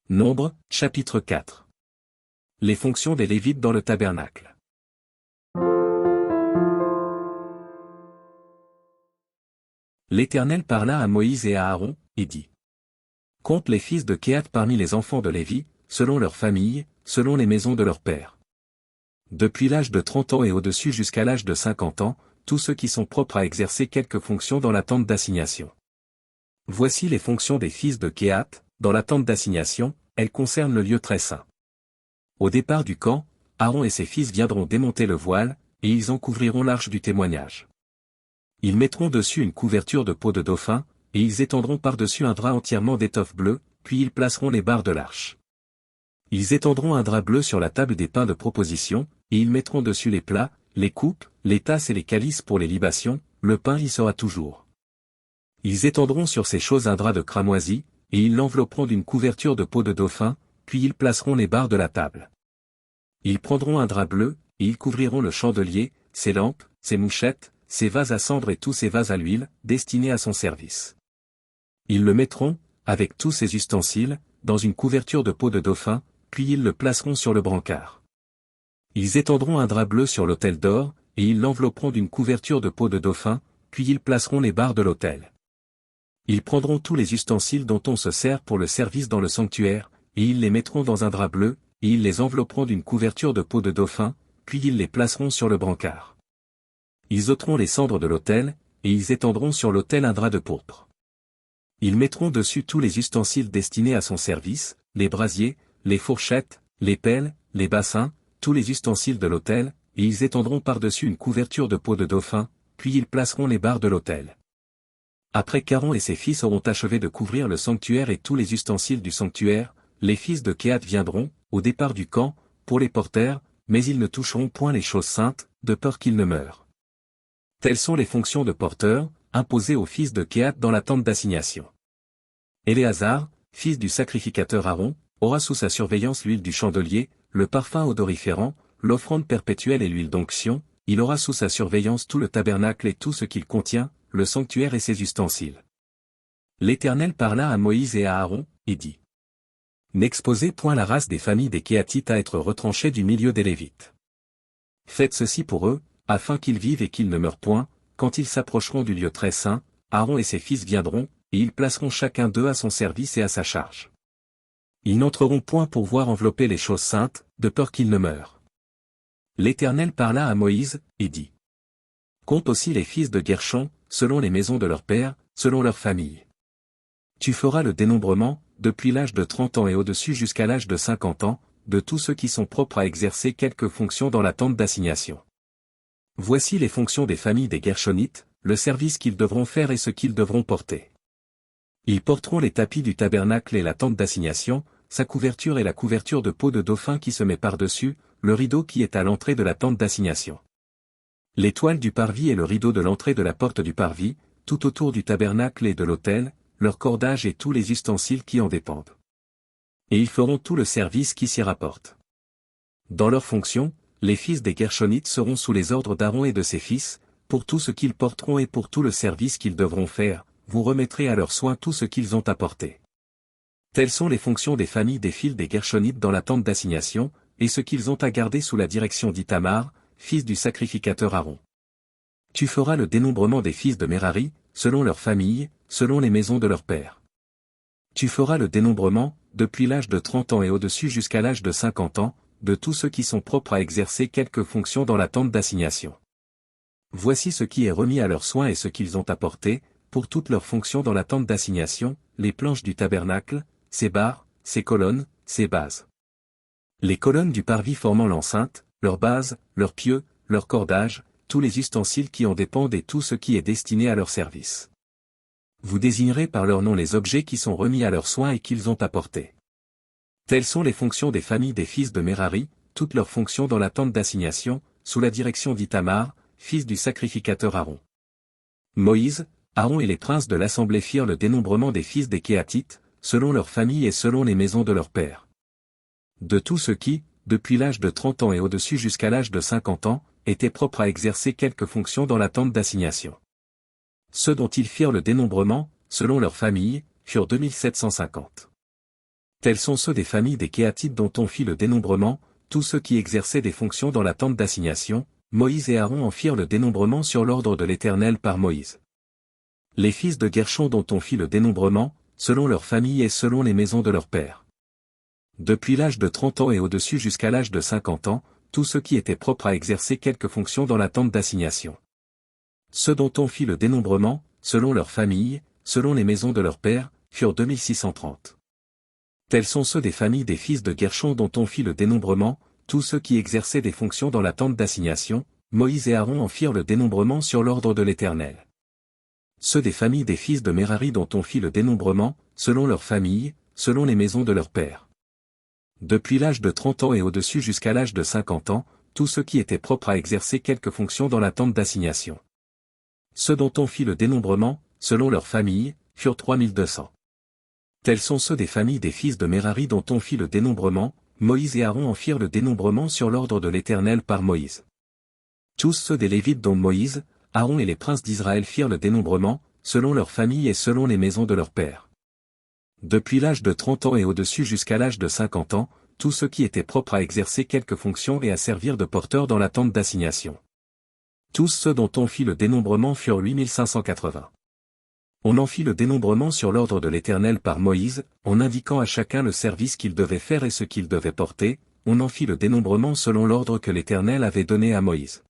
Nombres, chapitre 4. Les fonctions des Lévites dans le tabernacle. L'Éternel parla à Moïse et à Aaron, et dit. Compte les fils de Kehath parmi les enfants de Lévi, selon leurs familles, selon les maisons de leurs pères. Depuis l'âge de 30 ans et au-dessus jusqu'à l'âge de 50 ans, tous ceux qui sont propres à exercer quelque fonction dans la tente d'assignation. Voici les fonctions des fils de Kehath, dans la tente d'assignation, elles concernent le lieu très saint. Au départ du camp, Aaron et ses fils viendront démonter le voile, et ils en couvriront l'arche du témoignage. Ils mettront dessus une couverture de peau de dauphin, et ils étendront par-dessus un drap entièrement d'étoffe bleue, puis ils placeront les barres de l'arche. Ils étendront un drap bleu sur la table des pains de proposition, et ils mettront dessus les plats, les coupes, les tasses et les calices pour les libations, le pain y sera toujours. Ils étendront sur ces choses un drap de cramoisi, et ils l'envelopperont d'une couverture de peau de dauphin, puis ils placeront les barres de la table. Ils prendront un drap bleu, et ils couvriront le chandelier, ses lampes, ses mouchettes, ses vases à cendre et tous ses vases à l'huile, destinés à son service. Ils le mettront, avec tous ses ustensiles, dans une couverture de peau de dauphin, puis ils le placeront sur le brancard. Ils étendront un drap bleu sur l'autel d'or, et ils l'envelopperont d'une couverture de peau de dauphin, puis ils placeront les barres de l'autel. Ils prendront tous les ustensiles dont on se sert pour le service dans le sanctuaire, et ils les mettront dans un drap bleu, et ils les envelopperont d'une couverture de peau de dauphin, puis ils les placeront sur le brancard. Ils ôteront les cendres de l'autel, et ils étendront sur l'autel un drap de pourpre. Ils mettront dessus tous les ustensiles destinés à son service, les brasiers, les fourchettes, les pelles, les bassins, tous les ustensiles de l'autel, et ils étendront par-dessus une couverture de peau de dauphin, puis ils placeront les barres de l'autel. Après qu'Aaron et ses fils auront achevé de couvrir le sanctuaire et tous les ustensiles du sanctuaire, les fils de Kehath viendront, au départ du camp, pour les porteurs, mais ils ne toucheront point les choses saintes, de peur qu'ils ne meurent. Telles sont les fonctions de porteurs, imposées aux fils de Kehath dans la tente d'assignation. Éléazar, fils du sacrificateur Aaron, aura sous sa surveillance l'huile du chandelier, le parfum odoriférant, l'offrande perpétuelle et l'huile d'onction, il aura sous sa surveillance tout le tabernacle et tout ce qu'il contient, le sanctuaire et ses ustensiles. L'Éternel parla à Moïse et à Aaron, et dit. N'exposez point la race des familles des Kéhathites à être retranchée du milieu des Lévites. Faites ceci pour eux, afin qu'ils vivent et qu'ils ne meurent point, quand ils s'approcheront du lieu très saint, Aaron et ses fils viendront, et ils placeront chacun d'eux à son service et à sa charge. Ils n'entreront point pour voir envelopper les choses saintes, de peur qu'ils ne meurent. L'Éternel parla à Moïse, et dit. Compte aussi les fils de Guershon, selon les maisons de leurs pères, selon leurs familles. Tu feras le dénombrement, depuis l'âge de 30 ans et au-dessus jusqu'à l'âge de 50 ans, de tous ceux qui sont propres à exercer quelque fonction dans la tente d'assignation. Voici les fonctions des familles des Gershonites, le service qu'ils devront faire et ce qu'ils devront porter. Ils porteront les tapis du tabernacle et la tente d'assignation, sa couverture et la couverture de peau de dauphin qui se met par-dessus, le rideau qui est à l'entrée de la tente d'assignation. Les toiles du parvis et le rideau de l'entrée de la porte du parvis, tout autour du tabernacle et de l'autel, leur cordage et tous les ustensiles qui en dépendent. Et ils feront tout le service qui s'y rapporte. Dans leurs fonctions, les fils des Gershonites seront sous les ordres d'Aaron et de ses fils, pour tout ce qu'ils porteront et pour tout le service qu'ils devront faire, vous remettrez à leur soin tout ce qu'ils ont apporté. Telles sont les fonctions des familles des fils des Gershonites dans la tente d'assignation, et ce qu'ils ont à garder sous la direction d'Ithamar, fils du sacrificateur Aaron. Tu feras le dénombrement des fils de Merari, selon leurs familles, selon les maisons de leurs pères. Tu feras le dénombrement, depuis l'âge de 30 ans et au-dessus jusqu'à l'âge de 50 ans, de tous ceux qui sont propres à exercer quelque fonction dans la tente d'assignation. Voici ce qui est remis à leurs soins et ce qu'ils ont apporté, pour toutes leurs fonctions dans la tente d'assignation, les planches du tabernacle, ses barres, ses colonnes, ses bases. Les colonnes du parvis formant l'enceinte, leurs bases, leurs pieux, leurs cordages, tous les ustensiles qui en dépendent et tout ce qui est destiné à leur service. Vous désignerez par leur nom les objets qui sont remis à leurs soins et qu'ils ont apportés. Telles sont les fonctions des familles des fils de Merari, toutes leurs fonctions dans la tente d'assignation, sous la direction d'Ithamar, fils du sacrificateur Aaron. Moïse, Aaron et les princes de l'assemblée firent le dénombrement des fils des Kéhathites, selon leurs familles et selon les maisons de leurs pères. De tous ceux qui, depuis l'âge de 30 ans et au-dessus jusqu'à l'âge de 50 ans, étaient propres à exercer quelque fonction dans la tente d'assignation. Ceux dont ils firent le dénombrement, selon leurs familles, furent 2750. Tels sont ceux des familles des Kéatites dont on fit le dénombrement, tous ceux qui exerçaient des fonctions dans la tente d'assignation. Moïse et Aaron en firent le dénombrement sur l'ordre de l'Éternel par Moïse. Les fils de Guershon dont on fit le dénombrement, selon leurs familles et selon les maisons de leurs pères. Depuis l'âge de 30 ans et au-dessus jusqu'à l'âge de 50 ans, tous ceux qui étaient propres à exercer quelque fonction dans la tente d'assignation. Ceux dont on fit le dénombrement, selon leurs familles, selon les maisons de leurs pères, furent 2630. Tels sont ceux des familles des fils de Guershon dont on fit le dénombrement, tous ceux qui exerçaient des fonctions dans la tente d'assignation. Moïse et Aaron en firent le dénombrement sur l'ordre de l'Éternel. Ceux des familles des fils de Mérari dont on fit le dénombrement, selon leurs familles, selon les maisons de leurs pères. Depuis l'âge de 30 ans et au-dessus jusqu'à l'âge de 50 ans, tous ceux qui étaient propres à exercer quelque fonction dans la tente d'assignation. Ceux dont on fit le dénombrement, selon leurs familles, furent 3200. Tels sont ceux des familles des fils de Mérari dont on fit le dénombrement. Moïse et Aaron en firent le dénombrement sur l'ordre de l'Éternel par Moïse. Tous ceux des Lévites dont Moïse, Aaron et les princes d'Israël firent le dénombrement, selon leurs familles et selon les maisons de leurs pères. Depuis l'âge de 30 ans et au-dessus jusqu'à l'âge de 50 ans, tous ceux qui étaient propres à exercer quelque fonction et à servir de porteurs dans la tente d'assignation. Tous ceux dont on fit le dénombrement furent 8580. On en fit le dénombrement sur l'ordre de l'Éternel par Moïse, en indiquant à chacun le service qu'il devait faire et ce qu'il devait porter. On en fit le dénombrement selon l'ordre que l'Éternel avait donné à Moïse.